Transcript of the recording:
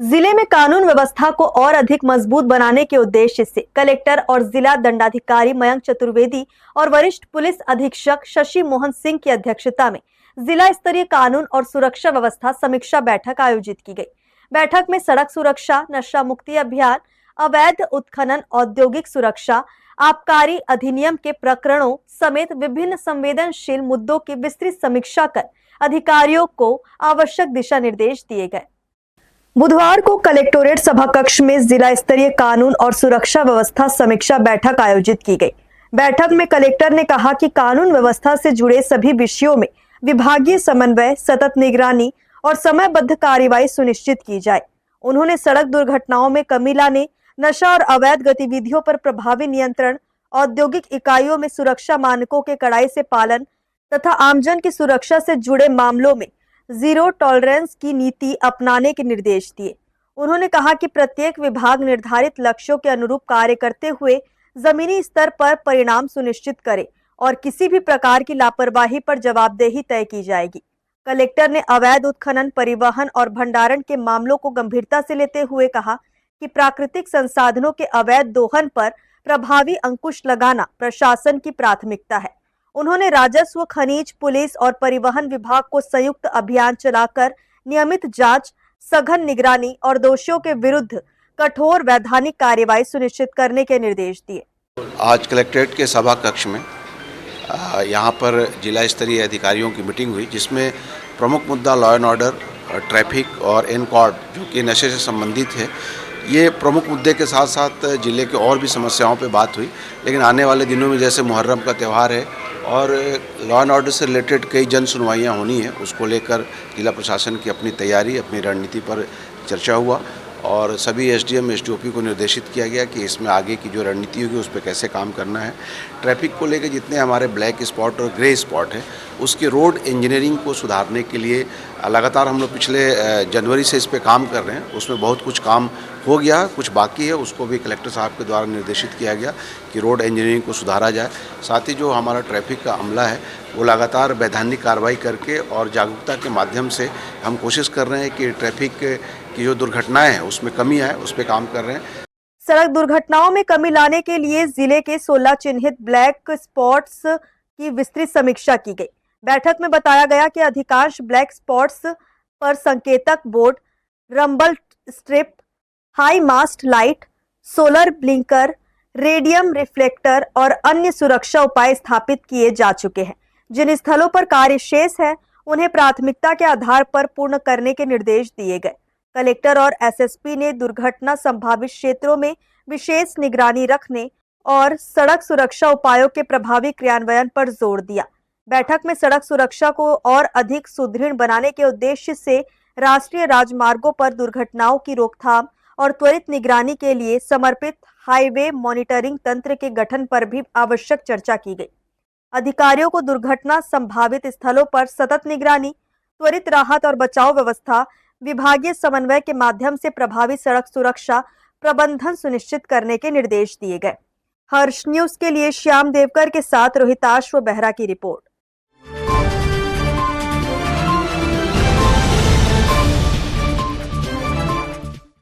जिले में कानून व्यवस्था को और अधिक मजबूत बनाने के उद्देश्य से कलेक्टर और जिला दंडाधिकारी मयंक चतुर्वेदी और वरिष्ठ पुलिस अधीक्षक शशि मोहन सिंह की अध्यक्षता में जिला स्तरीय कानून और सुरक्षा व्यवस्था समीक्षा बैठक आयोजित की गई। बैठक में सड़क सुरक्षा, नशा मुक्ति अभियान, अवैध उत्खनन, औद्योगिक सुरक्षा, आबकारी अधिनियम के प्रकरणों समेत विभिन्न संवेदनशील मुद्दों की विस्तृत समीक्षा कर अधिकारियों को आवश्यक दिशा निर्देश दिए गए। बुधवार को कलेक्टोरेट सभा कक्ष में जिला स्तरीय कानून और सुरक्षा व्यवस्था समीक्षा बैठक आयोजित की गई। बैठक में कलेक्टर ने कहा कि कानून व्यवस्था से जुड़े सभी विषयों में विभागीय समन्वय, सतत निगरानी और समयबद्ध कार्रवाई सुनिश्चित की जाए। उन्होंने सड़क दुर्घटनाओं में कमी लाने, नशा और अवैध गतिविधियों पर प्रभावी नियंत्रण, औद्योगिक इकाइयों में सुरक्षा मानकों के कड़ाई से पालन तथा आमजन की सुरक्षा से जुड़े मामलों में जीरो टॉलरेंस की नीति अपनाने के निर्देश दिए। उन्होंने कहा कि प्रत्येक विभाग निर्धारित लक्ष्यों के अनुरूप कार्य करते हुए जमीनी स्तर पर परिणाम सुनिश्चित करे और किसी भी प्रकार की लापरवाही पर जवाबदेही तय की जाएगी। कलेक्टर ने अवैध उत्खनन, परिवहन और भंडारण के मामलों को गंभीरता से लेते हुए कहा कि प्राकृतिक संसाधनों के अवैध दोहन पर प्रभावी अंकुश लगाना प्रशासन की प्राथमिकता है। उन्होंने राजस्व, खनिज, पुलिस और परिवहन विभाग को संयुक्त अभियान चलाकर नियमित जांच, सघन निगरानी और दोषियों के विरुद्ध कठोर वैधानिक कार्रवाई सुनिश्चित करने के निर्देश दिए। आज कलेक्ट्रेट के सभा कक्ष में यहाँ पर जिला स्तरीय अधिकारियों की मीटिंग हुई, जिसमें प्रमुख मुद्दा लॉ एंड ऑर्डर, ट्रैफिक और एनकॉर्ड जो कि नशे से संबंधित है, ये प्रमुख मुद्दे के साथ साथ जिले के और भी समस्याओं पे बात हुई। लेकिन आने वाले दिनों में जैसे मुहर्रम का त्यौहार है और लॉ एंड ऑर्डर से रिलेटेड कई जन सुनवाइयाँ होनी है, उसको लेकर जिला प्रशासन की अपनी तैयारी, अपनी रणनीति पर चर्चा हुआ और सभी एसडीएम, एसडीओपी को निर्देशित किया गया कि इसमें आगे की जो रणनीति होगी उस पर कैसे काम करना है। ट्रैफिक को लेकर जितने हमारे ब्लैक स्पॉट और ग्रे स्पॉट है, उसके रोड इंजीनियरिंग को सुधारने के लिए लगातार हम लोग पिछले जनवरी से इस पर काम कर रहे हैं। उसमें बहुत कुछ काम हो गया, कुछ बाकी है, उसको भी कलेक्टर साहब के द्वारा निर्देशित किया गया कि रोड इंजीनियरिंग को सुधारा जाए। साथ ही जो हमारा ट्रैफिक का अमला है वो लगातार वैधानिक कार्रवाई करके और जागरूकता के माध्यम से हम कोशिश कर रहे हैं कि ट्रैफिक की जो दुर्घटनाएं हैं उसमें कमी आए, उस पर काम कर रहे हैं। सड़क दुर्घटनाओं में कमी लाने के लिए जिले के 16 चिन्हित ब्लैक स्पॉट्स की विस्तृत समीक्षा की गई। बैठक में बताया गया कि अधिकांश ब्लैक स्पॉट्स पर संकेतक board, rumble strip, high mast light, solar blinker, radium reflector और अन्य सुरक्षा उपाय स्थापित किए जा चुके हैं। जिन स्थलों पर कार्य शेष है उन्हें प्राथमिकता के आधार पर पूर्ण करने के निर्देश दिए गए। कलेक्टर और एसएसपी ने दुर्घटना संभावित क्षेत्रों में विशेष निगरानी रखने और सड़क सुरक्षा उपायों के प्रभावी क्रियान्वयन पर जोर दिया। बैठक में सड़क सुरक्षा को और अधिक सुदृढ़ बनाने के उद्देश्य से राष्ट्रीय राजमार्गों पर दुर्घटनाओं की रोकथाम और त्वरित निगरानी के लिए समर्पित हाईवे मॉनिटरिंग तंत्र के गठन पर भी आवश्यक चर्चा की गई। अधिकारियों को दुर्घटना संभावित स्थलों पर सतत निगरानी, त्वरित राहत और बचाव व्यवस्था, विभागीय समन्वय के माध्यम से प्रभावी सड़क सुरक्षा प्रबंधन सुनिश्चित करने के निर्देश दिए गए। हर्ष न्यूज के लिए श्याम देवकर के साथ रोहिताश्व बेहरा की रिपोर्ट।